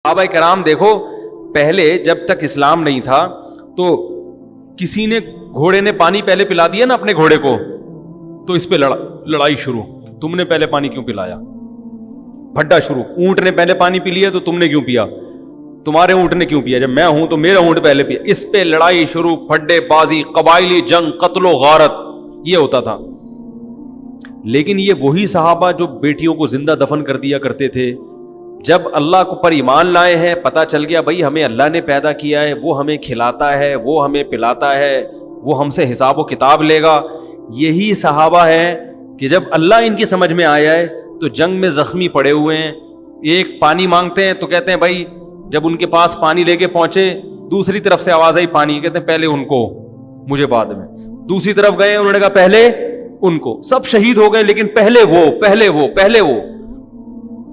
صحابہ کرام دیکھو، پہلے جب تک اسلام نہیں تھا تو کسی نے گھوڑے نے پانی پہلے پلا دیا نا اپنے گھوڑے کو، تو اس پہ لڑائی شروع، تم نے پہلے پانی کیوں پلایا، پھڈا شروع۔ اونٹ نے پہلے پانی پی لیا تو تم نے کیوں پیا، تمہارے اونٹ نے کیوں پیا، جب میں ہوں تو میرا اونٹ پہلے پیا۔ اس پہ لڑائی شروع، پھڈے بازی، قبائلی جنگ، قتل و غارت، یہ ہوتا تھا۔ لیکن یہ وہی صحابہ جو بیٹیوں کو زندہ دفن کر دیا کرتے تھے، جب اللہ کو پر ایمان لائے ہیں، پتہ چل گیا بھائی ہمیں اللہ نے پیدا کیا ہے، وہ ہمیں کھلاتا ہے، وہ ہمیں پلاتا ہے، وہ ہم سے حساب و کتاب لے گا، یہی صحابہ ہیں کہ جب اللہ ان کی سمجھ میں آیا ہے تو جنگ میں زخمی پڑے ہوئے ہیں، ایک پانی مانگتے ہیں تو کہتے ہیں بھائی، جب ان کے پاس پانی لے کے پہنچے دوسری طرف سے آواز آئی پانی، کہتے ہیں پہلے ان کو مجھے بعد میں۔ دوسری طرف گئے، انہوں نے کہا پہلے ان کو، سب شہید ہو گئے لیکن پہلے وہ۔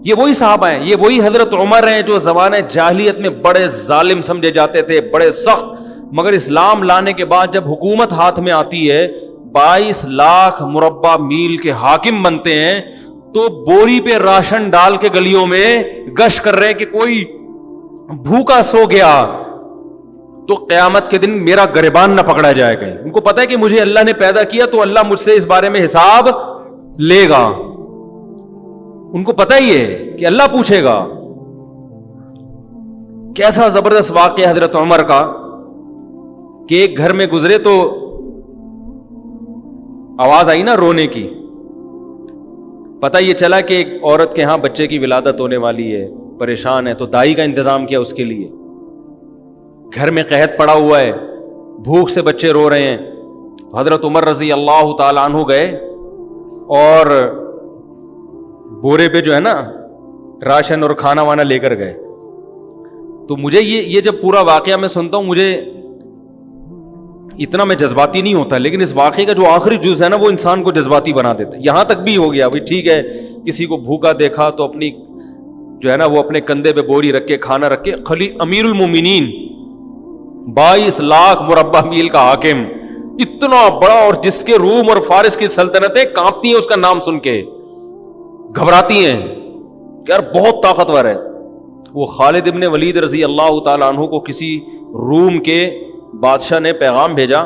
یہ وہی صحابہ ہیں، یہ وہی حضرت عمر ہیں جو زمانہ جاہلیت میں بڑے ظالم سمجھے جاتے تھے، بڑے سخت، مگر اسلام لانے کے بعد جب حکومت ہاتھ میں آتی ہے، 22 لاکھ مربع میل کے حاکم بنتے ہیں، تو بوری پہ راشن ڈال کے گلیوں میں گشت کر رہے ہیں کہ کوئی بھوکا سو گیا تو قیامت کے دن میرا گریبان نہ پکڑا جائے کہیں۔ ان کو پتا ہے کہ مجھے اللہ نے پیدا کیا تو اللہ مجھ سے اس بارے میں حساب لے گا، ان کو پتا ہی ہے کہ اللہ پوچھے گا۔ کیسا زبردست واقعہ حضرت عمر کا کہ ایک گھر میں گزرے تو آواز آئی نا رونے کی، پتہ یہ چلا کہ ایک عورت کے ہاں بچے کی ولادت ہونے والی ہے، پریشان ہے، تو دائی کا انتظام کیا اس کے لیے۔ گھر میں قحط پڑا ہوا ہے، بھوک سے بچے رو رہے ہیں، حضرت عمر رضی اللہ تعالی عنہ گئے اور بورے پہ جو ہے نا راشن اور کھانا وانا لے کر گئے۔ تو مجھے یہ جب پورا واقعہ میں سنتا ہوں، مجھے اتنا میں جذباتی نہیں ہوتا، لیکن اس واقعے کا جو آخری جز ہے نا وہ انسان کو جذباتی بنا دیتا ہے۔ یہاں تک بھی ہو گیا بھائی ٹھیک ہے، کسی کو بھوکا دیکھا تو اپنی جو ہے نا وہ اپنے کندھے پہ بوری رکھ کے کھانا رکھ کے، خلی امیر المومنین 22 لاکھ مربع میل کا حاکم، اتنا بڑا، اور جس کے روم اور فارس کی سلطنتیں کانپتی ہیں اس کا نام سن کے، گھبراتی ہیں کہ یار بہت طاقتور ہے۔ وہ خالد ابن ولید رضی اللہ تعالیٰ عنہ کو کسی روم کے بادشاہ نے پیغام بھیجا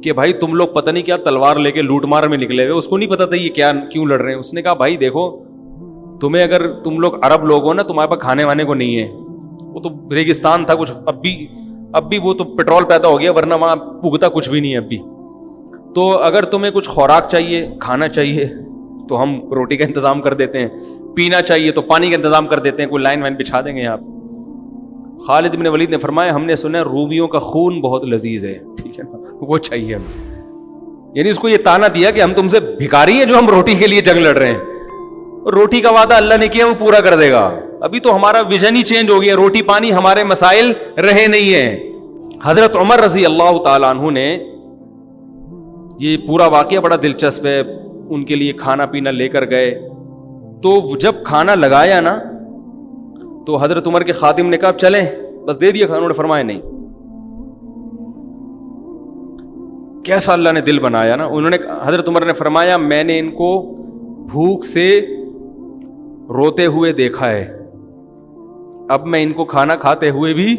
کہ بھائی تم لوگ پتہ نہیں کیا تلوار لے کے لوٹ مار میں نکلے ہوئے، اس کو نہیں پتا تھا یہ کیوں لڑ رہے ہیں۔ اس نے کہا بھائی دیکھو، تمہیں اگر تم لوگ عرب لوگ ہو نا، تمہارے پاس کھانے وانے کو نہیں ہے، وہ تو ریگستان تھا کچھ، اب بھی وہ تو پیٹرول پیدا ہو گیا، ورنہ وہاں پگھتا کچھ بھی نہیں ہے اب بھی۔ تو اگر تمہیں کچھ خوراک چاہیے، کھانا چاہیے تو ہم روٹی کا انتظام کر دیتے ہیں، پینا چاہیے تو پانی کا انتظام کر دیتے ہیں، کوئی لائن وائن بچھا دیں گے آپ۔ خالد بن ولید نے فرمایا ہم نے سنا ہے رومیوں کا خون بہت لذیذ ہے، ٹھیک ہے نا، وہ چاہیے ہمیں۔ یعنی اس کو یہ تانا دیا کہ ہم تم سے بھکاری ہیں جو ہم روٹی کے لیے جنگ لڑ رہے ہیں، روٹی کا وعدہ اللہ نے کیا وہ پورا کر دے گا۔ ابھی تو ہمارا ویژن ہی چینج ہو گیا، روٹی پانی ہمارے مسائل رہے نہیں ہیں۔ حضرت عمر رضی اللہ تعالیٰ عنہ نے، یہ پورا واقعہ بڑا دلچسپ ہے، ان کے لیے کھانا پینا لے کر گئے، تو جب کھانا لگایا نا تو حضرت عمر کے خادم نے کہا چلیں بس دے دیا کھانا، انہوں نے فرمایا نہیں۔ کیسا اللہ نے دل بنایا نا، حضرت عمر نے فرمایا میں نے ان کو بھوک سے روتے ہوئے دیکھا ہے، اب میں ان کو کھانا کھاتے ہوئے بھی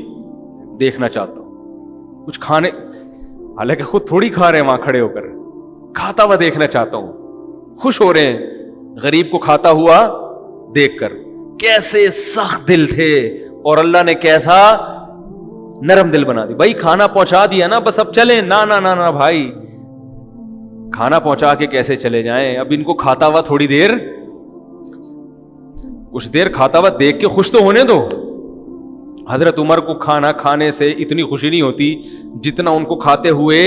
دیکھنا چاہتا ہوں، کچھ کھانے، حالانکہ خود تھوڑی کھا رہے ہیں وہاں کھڑے ہو کر، کھاتا ہوا دیکھنا چاہتا ہوں۔ خوش ہو رہے ہیں غریب کو کھاتا ہوا دیکھ کر۔ کیسے سخت دل تھے، اور اللہ نے کیسا نرم دل بنا دی۔ بھائی کھانا پہنچا دیا نا، بس اب چلیں، نہ بھائی کھانا پہنچا کے کیسے چلے جائیں، اب ان کو کھاتا ہوا تھوڑی دیر، کچھ دیر کھاتا ہوا دیکھ کے خوش تو ہونے دو۔ حضرت عمر کو کھانا کھانے سے اتنی خوشی نہیں ہوتی جتنا ان کو کھاتے ہوئے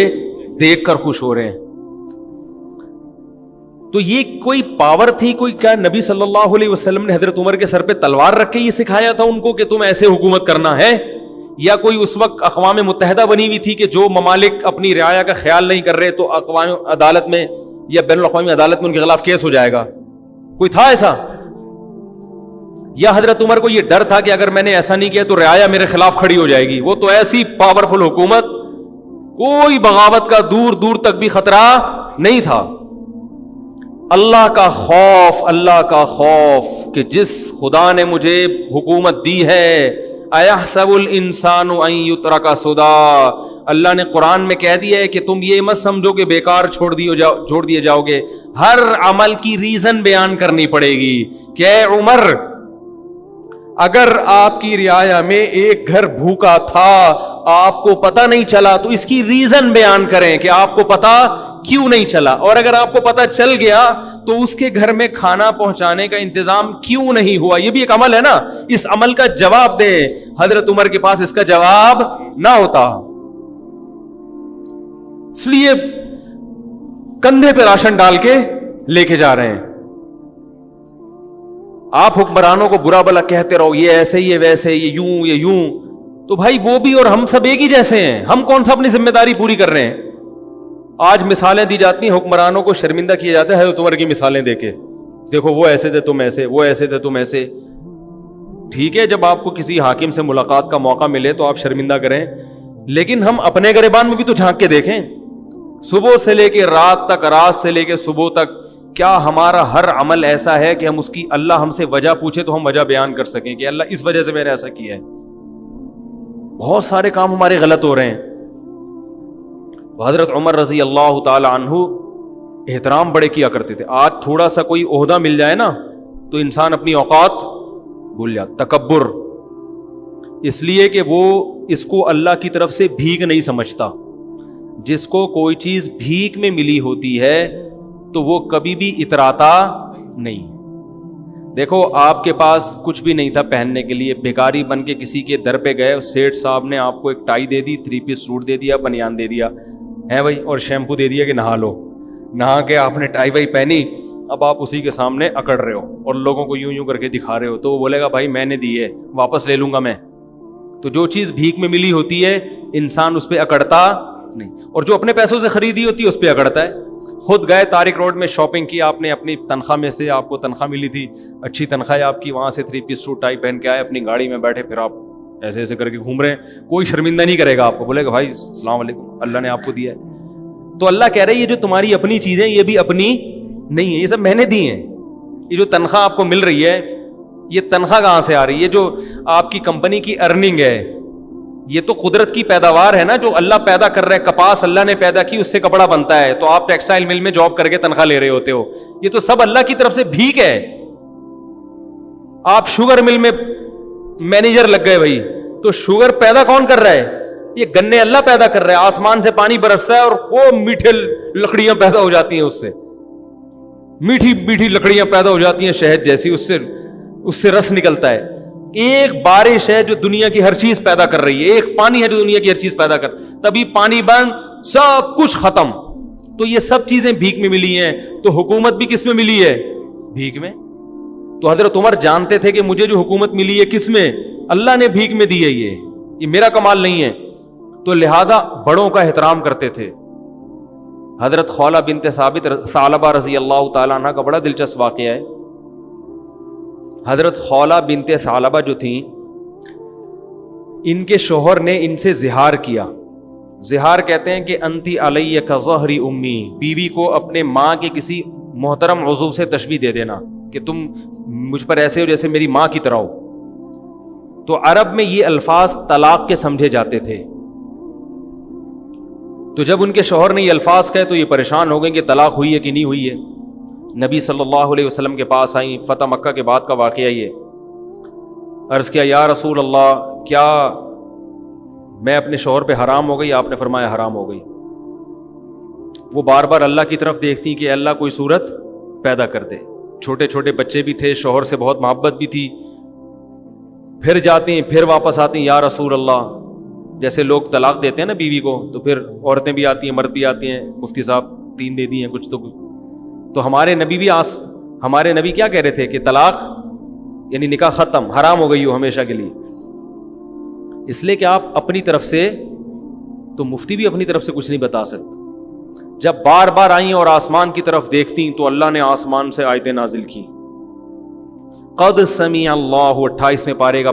دیکھ کر خوش ہو رہے ہیں۔ تو یہ کوئی پاور تھی، کوئی کیا نبی صلی اللہ علیہ وسلم نے حضرت عمر کے سر پہ تلوار رکھ کے یہ سکھایا تھا ان کو کہ تم ایسے حکومت کرنا ہے، یا کوئی اس وقت اقوام متحدہ بنی ہوئی تھی کہ جو ممالک اپنی رعایا کا خیال نہیں کر رہے تو اقوام عدالت میں یا بین الاقوامی عدالت میں ان کے خلاف کیس ہو جائے گا، کوئی تھا ایسا؟ یا حضرت عمر کو یہ ڈر تھا کہ اگر میں نے ایسا نہیں کیا تو رعایا میرے خلاف کھڑی ہو جائے گی؟ وہ تو ایسی پاورفل حکومت، کوئی بغاوت کا دور دور تک بھی خطرہ نہیں تھا۔ اللہ کا خوف، اللہ کا خوف کہ جس خدا نے مجھے حکومت دی ہے، ایحسب الانسان ان یترک سدی، اللہ نے قرآن میں کہہ دیا ہے کہ تم یہ مت سمجھو کہ بیکار چھوڑ دیے جاؤ گے، ہر عمل کی ریزن بیان کرنی پڑے گی کہ اے عمر، اگر آپ کی رعایا میں ایک گھر بھوکا تھا آپ کو پتہ نہیں چلا تو اس کی ریزن بیان کریں کہ آپ کو پتہ کیوں نہیں چلا، اور اگر آپ کو پتہ چل گیا تو اس کے گھر میں کھانا پہنچانے کا انتظام کیوں نہیں ہوا، یہ بھی ایک عمل ہے نا، اس عمل کا جواب دیں۔ حضرت عمر کے پاس اس کا جواب نہ ہوتا، اس لیے کندھے پہ راشن ڈال کے لے کے جا رہے ہیں۔ آپ حکمرانوں کو برا بلا کہتے رہو، یہ ایسے یہ ویسے، یہ یوں، تو بھائی وہ بھی اور ہم سب ایک ہی جیسے ہیں، ہم کون سا اپنی ذمہ داری پوری کر رہے ہیں؟ آج مثالیں دی جاتی ہیں، حکمرانوں کو شرمندہ کیا جاتا ہے حضرت عمر کی مثالیں دے کے، دیکھو وہ ایسے تھے تم ایسے، وہ ایسے تھے تم ایسے۔ ٹھیک ہے، جب آپ کو کسی حاکم سے ملاقات کا موقع ملے تو آپ شرمندہ کریں، لیکن ہم اپنے گریبان میں بھی تو جھانک کے دیکھیں، صبح سے لے کے رات تک، رات سے لے کے صبح تک، کیا ہمارا ہر عمل ایسا ہے کہ ہم اس کی، اللہ ہم سے وجہ پوچھے تو ہم وجہ بیان کر سکیں کہ اللہ اس وجہ سے میں نے ایسا کیا ہے؟ بہت سارے کام ہمارے غلط ہو رہے ہیں۔ حضرت عمر رضی اللہ تعالی عنہ احترام بڑے کیا کرتے تھے۔ آج تھوڑا سا کوئی عہدہ مل جائے نا تو انسان اپنی اوقات بھول جاتا، تکبر، اس لیے کہ وہ اس کو اللہ کی طرف سے بھیک نہیں سمجھتا۔ جس کو کوئی چیز بھیک میں ملی ہوتی ہے تو وہ کبھی بھی اتراتا نہیں۔ دیکھو آپ کے پاس کچھ بھی نہیں تھا پہننے کے لیے، بھکاری بن کے کسی کے در پہ گئے، سیٹھ صاحب نے آپ کو ایک ٹائی دے دی، 3 پیس سوٹ دے دیا، بنیان دے دیا ہے بھائی، اور شیمپو دے دیا کہ نہا لو، نہا کے آپ نے ٹائی وائی پہنی، اب آپ اسی کے سامنے اکڑ رہے ہو اور لوگوں کو یوں کر کے دکھا رہے ہو، تو وہ بولے گا بھائی میں نے دی ہے، واپس لے لوں گا میں۔ تو جو چیز بھیک میں ملی ہوتی ہے انسان اس پہ اکڑتا نہیں، اور جو اپنے پیسوں سے خریدی ہوتی ہے اس پہ اکڑتا ہے۔ خود گئے طارق روڈ میں شاپنگ کی آپ نے، اپنی تنخواہ میں سے، آپ کو تنخواہ ملی تھی، اچھی تنخواہ ہے آپ کی، وہاں سے 3 پیس سوٹ ٹائی پہن کے آئے، اپنی گاڑی میں بیٹھے، پھر آپ ایسے ایسے کر کے گھوم رہے ہیں، کوئی شرمندہ نہیں کرے گا آپ کو، بولے گا بھائی السلام علیکم، اللہ نے آپ کو دیا ہے۔ تو اللہ کہہ رہے ہیں یہ جو تمہاری اپنی چیزیں یہ بھی اپنی نہیں ہے، یہ سب میں نے دی ہیں۔ یہ جو تنخواہ آپ کو مل رہی ہے یہ تنخواہ کہاں سے آ رہی ہے؟ جو آپ کی کمپنی کی ارننگ ہے یہ تو قدرت کی پیداوار ہے نا، جو اللہ پیدا کر رہا ہے، کپاس اللہ نے پیدا کی، اس سے کپڑا بنتا ہے، تو آپ ٹیکسٹائل مل میں جاب کر کے تنخواہ لے رہے ہوتے ہو، یہ تو سب اللہ کی طرف سے بھیک ہے۔ آپ شوگر مل میں مینیجر لگ گئے بھائی، تو شوگر پیدا کون کر رہا ہے؟ یہ گنے اللہ پیدا کر رہا ہے، آسمان سے پانی برستا ہے اور وہ میٹھے لکڑیاں پیدا ہو جاتی ہیں، اس سے میٹھی میٹھی لکڑیاں پیدا ہو جاتی ہیں شہد جیسی، اس سے رس نکلتا ہے۔ ایک بارش ہے جو دنیا کی ہر چیز پیدا کر رہی ہے، ایک پانی ہے جو دنیا کی ہر چیز پیدا کر، تبھی پانی بند، سب کچھ ختم۔ تو یہ سب چیزیں بھیک میں ملی ہیں، تو حکومت بھی کس میں ملی ہے؟ بھیک میں۔ تو حضرت عمر جانتے تھے کہ مجھے جو حکومت ملی ہے کس میں؟ اللہ نے بھیک میں دی ہے، یہ میرا کمال نہیں ہے، تو لہذا بڑوں کا احترام کرتے تھے۔ حضرت خولہ بنت ثعلبہ رضی اللہ تعالیٰ عنہ کا بڑا دلچسپ واقعہ ہے۔ حضرت خولہ بنت ثعلبہ جو تھیں، ان کے شوہر نے ان سے زہار کیا۔ زہار کہتے ہیں کہ انتی علی کظہر امی، بیوی کو اپنے ماں کے کسی محترم عضو سے تشبیہ دے دینا کہ تم مجھ پر ایسے ہو جیسے میری ماں کی طرح ہو۔ تو عرب میں یہ الفاظ طلاق کے سمجھے جاتے تھے، تو جب ان کے شوہر نے یہ الفاظ کہے تو یہ پریشان ہو گئے کہ طلاق ہوئی ہے کہ نہیں ہوئی ہے۔ نبی صلی اللہ علیہ وسلم کے پاس آئیں، فتح مکہ کے بعد کا واقعہ یہ، عرض کیا یا رسول اللہ کیا میں اپنے شوہر پہ حرام ہو گئی؟ آپ نے فرمایا حرام ہو گئی۔ وہ بار بار اللہ کی طرف دیکھتی کہ اللہ کوئی صورت پیدا کر دے، چھوٹے چھوٹے بچے بھی تھے، شوہر سے بہت محبت بھی تھی، پھر جاتی ہیں پھر واپس آتی ہیں یا رسول اللہ، جیسے لوگ طلاق دیتے ہیں نا بیوی کو، تو پھر عورتیں بھی آتی ہیں مرد بھی آتی ہیں، مفتی صاحب 3 دے دی ہیں کچھ تو ہمارے نبی بھی ہمارے نبی کیا کہہ رہے تھے کہ طلاق یعنی نکاح ختم، حرام ہو گئی ہو ہمیشہ کے لیے۔ اس لیے کہ آپ اپنی طرف سے، تو مفتی بھی اپنی طرف سے کچھ نہیں بتا سکتے۔ جب بار بار آئیں اور آسمان کی طرف دیکھتی تو اللہ نے آسمان سے آیتیں نازل کی۔ قد سمع اللہ، 28ویں پارے کا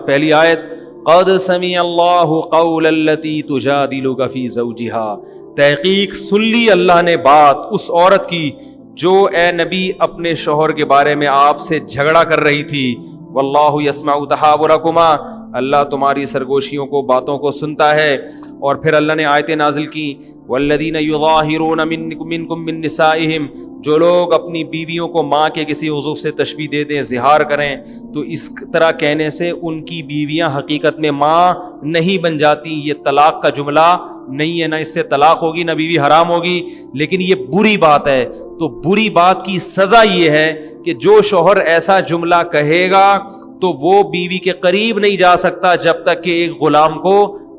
پہلی آیت، قد سمع اللہ قول التی تجادلک فی زوجہا، تحقیق سن لی اللہ نے بات اس عورت کی جو اے نبی اپنے شوہر کے بارے میں آپ سے جھگڑا کر رہی تھی، واللہ یسمع تحاورکما، اللہ تمہاری سرگوشیوں کو، باتوں کو سنتا ہے. اور پھر اللہ نے آیتیں نازل کی، والذین یظاہرون منکم من نسائہم، جو لوگ اپنی بیویوں کو ماں کے کسی عضو سے تشبیہ دے دیں، زہار کریں، تو اس طرح کہنے سے ان کی بیویاں حقیقت میں ماں نہیں بن جاتی. یہ طلاق کا جملہ نہیں ہے، نہ اس سے طلاق ہوگی نہ بیوی حرام ہوگی، لیکن یہ بری بات ہے. تو بری بات کی سزا یہ ہے کہ جو شوہر ایسا جملہ کہے گا تو وہ بیوی کے قریب نہیں جا سکتا جب تک کہ ایک غلام کو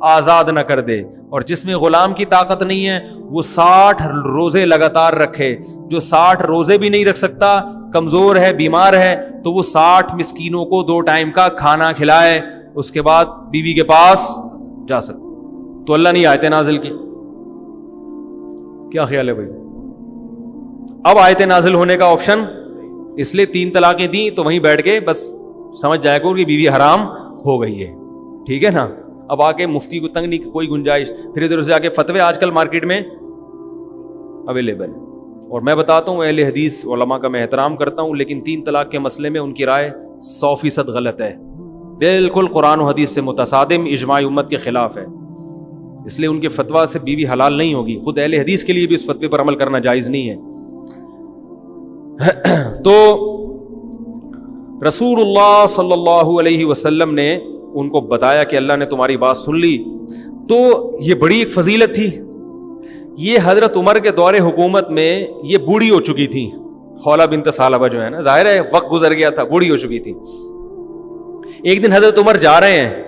آزاد نہ کر دے. اور جس میں غلام کی طاقت نہیں ہے وہ 60 روزے لگاتار رکھے. جو 60 روزے بھی نہیں رکھ سکتا، کمزور ہے، بیمار ہے، تو وہ 60 مسکینوں کو 2 ٹائم کا کھانا کھلائے، اس کے بعد بیوی کے پاس جا سکتا. تو اللہ نے آیتیں نازل کی. کیا خیال ہے بھائی؟ اب آیتیں نازل ہونے کا آپشن اس لیے 3 طلاقیں دیں تو وہیں بیٹھ کے بس سمجھ جائے گا کہ بیوی حرام ہو گئی ہے، ٹھیک ہے نا. اب آ کے مفتی کو تنگ نہیں کوئی گنجائش، پھر ادھر سے آ کے فتوے آج کل مارکیٹ میں اویلیبل ہے. اور میں بتاتا ہوں اہل حدیث علماء کا میں احترام کرتا ہوں، لیکن 3 طلاق کے مسئلے میں ان کی رائے 100% غلط ہے، بالکل قرآن و حدیث سے متصادم، اجماع امت کے خلاف ہے. اس لیے ان کے فتویٰ سے بیوی حلال نہیں ہوگی. خود اہل حدیث کے لیے بھی اس فتوے پر عمل کرنا جائز نہیں ہے. تو رسول اللہ صلی اللہ علیہ وسلم نے ان کو بتایا کہ اللہ نے تمہاری بات سن لی. تو یہ بڑی ایک فضیلت تھی. یہ حضرت عمر کے دور حکومت میں یہ بوڑھی ہو چکی تھی، خولہ بنت ثعلبہ جو ہے نا، ظاہر ہے وقت گزر گیا تھا، بوڑھی ہو چکی تھی. ایک دن حضرت عمر جا رہے ہیں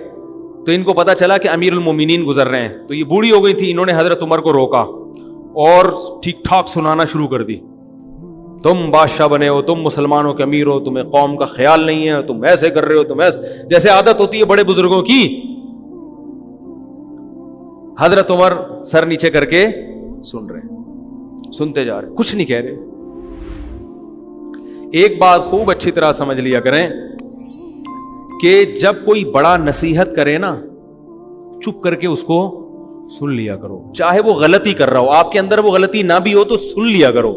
تو ان کو پتا چلا کہ امیر المومنین گزر رہے ہیں، تو یہ بوڑھی ہو گئی تھی. انہوں نے حضرت عمر کو روکا اور ٹھیک ٹھاک سنانا شروع کر دی. تم بادشاہ بنے ہو، تم مسلمانوں کے امیر ہو، تمہیں قوم کا خیال نہیں ہے، تم ایسے کر رہے ہو، تم ایسے، جیسے عادت ہوتی ہے بڑے بزرگوں کی. حضرت عمر سر نیچے کر کے سن رہے ہیں، سنتے جا رہے ہیں، کچھ نہیں کہہ رہے. ایک بات خوب اچھی طرح سمجھ لیا کریں کہ جب کوئی بڑا نصیحت کرے نا، چپ کر کے اس کو سن لیا کرو، چاہے وہ غلطی کر رہا ہو، آپ کے اندر وہ غلطی نہ بھی ہو تو سن لیا کرو.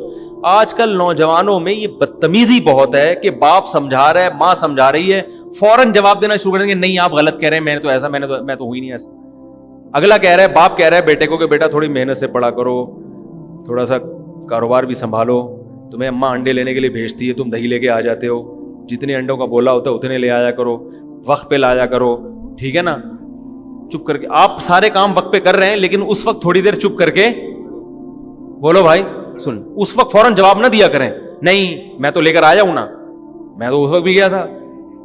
آج کل نوجوانوں میں یہ بدتمیزی بہت ہے کہ باپ سمجھا رہا ہے، ماں سمجھا رہی ہے، فوراً جواب دینا شروع کر دیں گے، نہیں آپ غلط کہہ رہے ہیں، میں نے تو ایسا، میں تو ہوئی نہیں ایسا. اگلا کہہ رہا ہے، باپ کہہ رہا ہے بیٹے کو کہ بیٹا تھوڑی محنت سے پڑھا کرو، تھوڑا سا کاروبار بھی سنبھالو، تمہیں اماں انڈے لینے کے لیے بھیجتی ہے، تم دہی لے کے آ جاتے ہو، جتنے انڈوں کا بولا ہوتا ہے اتنے لے آیا کرو، وقت پہ لایا کرو، ٹھیک ہے نا. چپ کر کے آپ سارے کام وقت پہ کر رہے ہیں، لیکن اس وقت تھوڑی دیر چپ کر کے بولو بھائی سن. اس وقت فوراً جواب نہ دیا کریں، نہیں میں تو لے کر آیا ہوں نا، میں تو اس وقت بھی گیا تھا،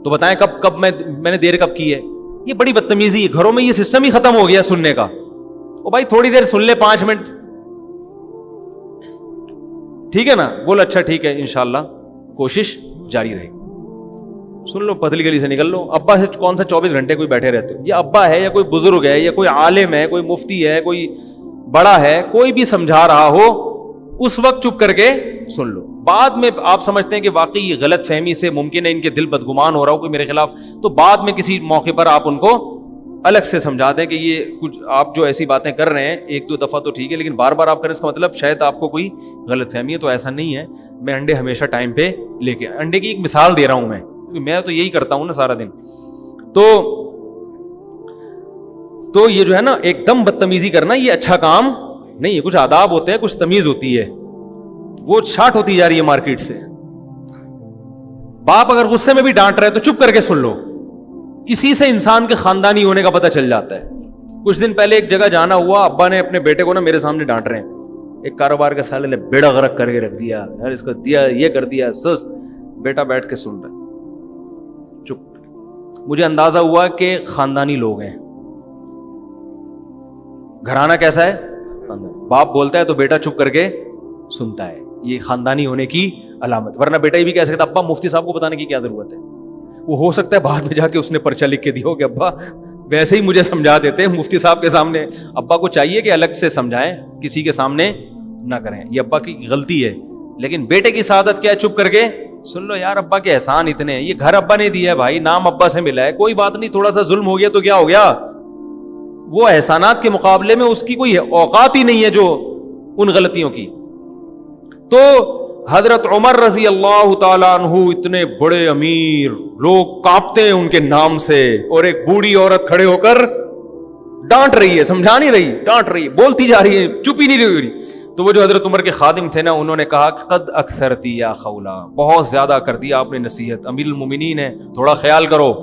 تو بتائیں کب میں نے دیر کب کی ہے. یہ بڑی بدتمیزی ہے. گھروں میں یہ سسٹم ہی ختم ہو گیا سننے کا. او بھائی تھوڑی دیر سن لے، 5 منٹ، ٹھیک ہے نا، بول اچھا ٹھیک ہے، انشاءاللہ کوشش جاری رہے گی. سن لو، پتلی گلی سے نکل لو. ابا سے کون سا 24 گھنٹے کوئی بیٹھے رہتے ہو؟ یہ ابا ہے یا کوئی بزرگ ہے یا کوئی عالم ہے، کوئی مفتی ہے، کوئی بڑا ہے، کوئی بھی سمجھا رہا ہو، اس وقت چپ کر کے سن لو. بعد میں آپ سمجھتے ہیں کہ واقعی یہ غلط فہمی سے ممکن ہے ان کے دل بدگمان ہو رہا ہو کوئی میرے خلاف، تو بعد میں کسی موقع پر آپ ان کو الگ سے سمجھا دیں کہ یہ کچھ آپ جو ایسی باتیں کر رہے ہیں 1-2 دفعہ تو ٹھیک ہے، لیکن بار بار آپ کریں اس کا مطلب شاید آپ کو کوئی غلط فہمی ہے. تو ایسا نہیں ہے. میں انڈے ہمیشہ ٹائم پہ لے کے، انڈے کی ایک مثال دے رہا ہوں میں تو یہی کرتا ہوں نا سارا دن. تو یہ جو ہے نا ایک دم بدتمیزی کرنا، یہ اچھا کام نہیں ہے. کچھ آداب ہوتے ہیں، کچھ تمیز ہوتی ہے، وہ شارٹ ہوتی جا رہی ہے مارکیٹ سے. باپ اگر غصے میں بھی ڈانٹ رہے تو چپ کر کے سن لو. اسی سے انسان کے خاندانی ہونے کا پتہ چل جاتا ہے. کچھ دن پہلے ایک جگہ جانا ہوا، ابا نے اپنے بیٹے کو نا میرے سامنے ڈانٹ رہے ہیں. ایک کاروبار کے سالے نے بیڑا غرق کر کے رکھ دیا، اس کو دیا یہ کر دیا، سست. بیٹا بیٹھ کے سن رہا، چپ. مجھے اندازہ ہوا کہ خاندانی لوگ ہیں. گھرانہ کیسا ہے؟ باپ بولتا ہے تو بیٹا چپ کر کے سنتا ہے. یہ خاندانی ہونے کی علامت. ورنہ بیٹا یہ بھی کہہ سکتا ابا مفتی صاحب کو بتانے کی کیا ضرورت ہے. وہ ہو سکتا ہے بعد میں جا کے اس نے پرچہ لکھ کے دیا ہو کہ ابا ویسے ہی مجھے سمجھا دیتے مفتی صاحب کے سامنے. ابا کو چاہیے کہ الگ سے سمجھائیں، کسی کے سامنے نہ کریں. یہ ابا کی غلطی ہے. لیکن بیٹے کی سعادت کیا ہے؟ چپ کر کے سن لو. یار ابا کے احسان اتنے ہیں، یہ گھر ابا نے دیا ہے بھائی، نام ابا سے ملا ہے، کوئی بات نہیں، تھوڑا سا ظلم ہو گیا تو کیا ہو گیا. وہ احسانات کے مقابلے میں اس کی کوئی اوقات ہی نہیں ہے جو ان غلطیوں کی. تو حضرت عمر رضی اللہ تعالیٰ عنہ اتنے بڑے امیر، لوگ کانپتے ہیں ان کے نام سے، اور ایک بوڑھی عورت کھڑے ہو کر ڈانٹ رہی ہے، سمجھا نہیں رہی، ڈانٹ رہی ہے، بولتی جا رہی ہے، چپ ہی نہیں رہی۔ تو وہ جو حضرت عمر کے خادم تھے نا، انہوں نے کہا قد اکثرتی یا خولا، بہت زیادہ کر دیا آپ نے نصیحت، امیر المومنین ہے، تھوڑا خیال کرو۔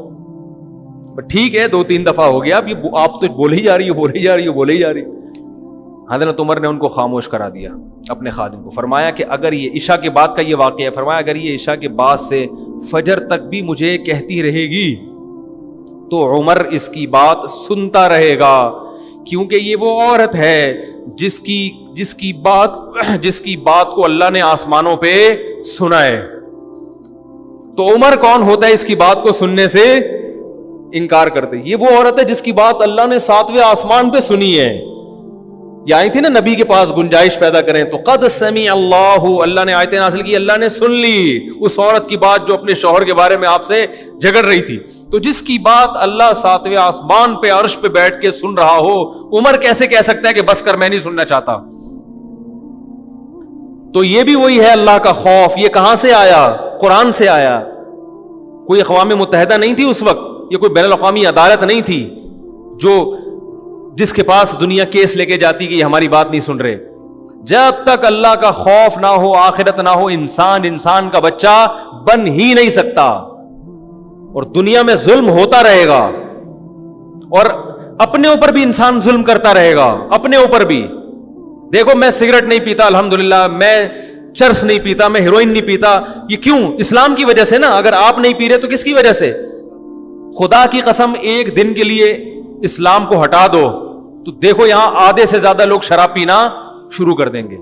ٹھیک ہے 2-3 دفعہ ہو گیا، اب یہ آپ تو بولے ہی جا رہی ہو۔ حضرت عمر نے ان کو خاموش کرا دیا، اپنے خادم کو، فرمایا کہ اگر یہ عشاء کے بعد کا یہ واقعہ ہے، فرمایا اگر یہ عشاء کے بعد سے فجر تک بھی مجھے کہتی رہے گی تو عمر اس کی بات سنتا رہے گا، کیونکہ یہ وہ عورت ہے جس کی بات کو اللہ نے آسمانوں پہ سنا ہے۔ تو عمر کون ہوتا ہے اس کی بات کو سننے سے انکار کرتے؟ یہ وہ عورت ہے جس کی بات اللہ نے 7ویں آسمان پہ سنی ہے۔ یہ آئی تھی نا نبی کے پاس گنجائش پیدا کریں تو قد سمع اللہ نے آیتیں نازل کی، اللہ نے سن لی اس عورت کی بات جو اپنے شوہر کے بارے میں آپ سے جھگڑ رہی تھی۔ تو جس کی بات اللہ 7ویں آسمان پہ عرش پہ بیٹھ کے سن رہا ہو، عمر کیسے کہہ سکتا ہے کہ بس کر میں نہیں سننا چاہتا؟ تو یہ بھی وہی ہے اللہ کا خوف۔ یہ کہاں سے آیا؟ قرآن سے آیا۔ کوئی اقوام متحدہ نہیں تھی اس وقت، یہ کوئی بین الاقوامی عدالت نہیں تھی جس کے پاس دنیا کیس لے کے جاتی کہ یہ ہماری بات نہیں سن رہے۔ جب تک اللہ کا خوف نہ ہو، آخرت نہ ہو، انسان کا بچہ بن ہی نہیں سکتا، اور دنیا میں ظلم ہوتا رہے گا، اور اپنے اوپر بھی انسان ظلم کرتا رہے گا، اپنے اوپر بھی۔ دیکھو میں سگریٹ نہیں پیتا الحمدللہ، میں چرس نہیں پیتا، میں ہیروئن نہیں پیتا، یہ کیوں؟ اسلام کی وجہ سے نا۔ اگر آپ نہیں پی رہے تو کس کی وجہ سے؟ خدا کی قسم ایک دن کے لیے اسلام کو ہٹا دو تو دیکھو یہاں آدھے سے زیادہ لوگ شراب پینا شروع کر دیں گے۔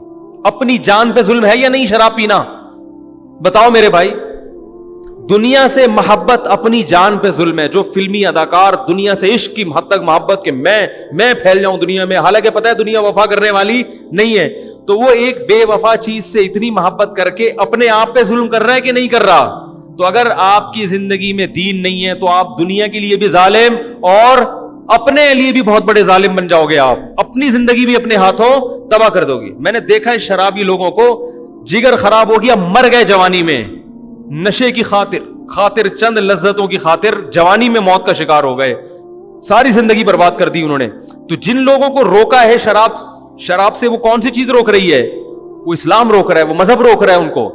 اپنی جان پہ ظلم ہے یا نہیں شراب پینا؟ بتاؤ میرے بھائی۔ دنیا سے محبت اپنی جان پہ ظلم ہے۔ جو فلمی اداکار دنیا سے عشق کی حد تک محبت کہ میں پھیل جاؤں دنیا میں، حالانکہ پتہ ہے دنیا وفا کرنے والی نہیں ہے، تو وہ ایک بے وفا چیز سے اتنی محبت کر کے اپنے آپ پہ ظلم کر رہا ہے کہ نہیں کر رہا؟ تو اگر آپ کی زندگی میں دین نہیں ہے تو آپ دنیا کے لیے بھی ظالم اور اپنے لیے بھی بہت بڑے ظالم بن جاؤ گے۔ آپ اپنی زندگی بھی اپنے ہاتھوں تباہ کر دو گی۔ میں نے دیکھا ہے شرابی لوگوں کو جگر خراب ہو گیا، مر گئے جوانی میں، نشے کی خاطر چند لذتوں کی خاطر جوانی میں موت کا شکار ہو گئے، ساری زندگی برباد کر دی انہوں نے۔ تو جن لوگوں کو روکا ہے شراب سے، وہ کون سی چیز روک رہی ہے؟ وہ اسلام روک رہا ہے، وہ مذہب روک رہا ہے ان کو۔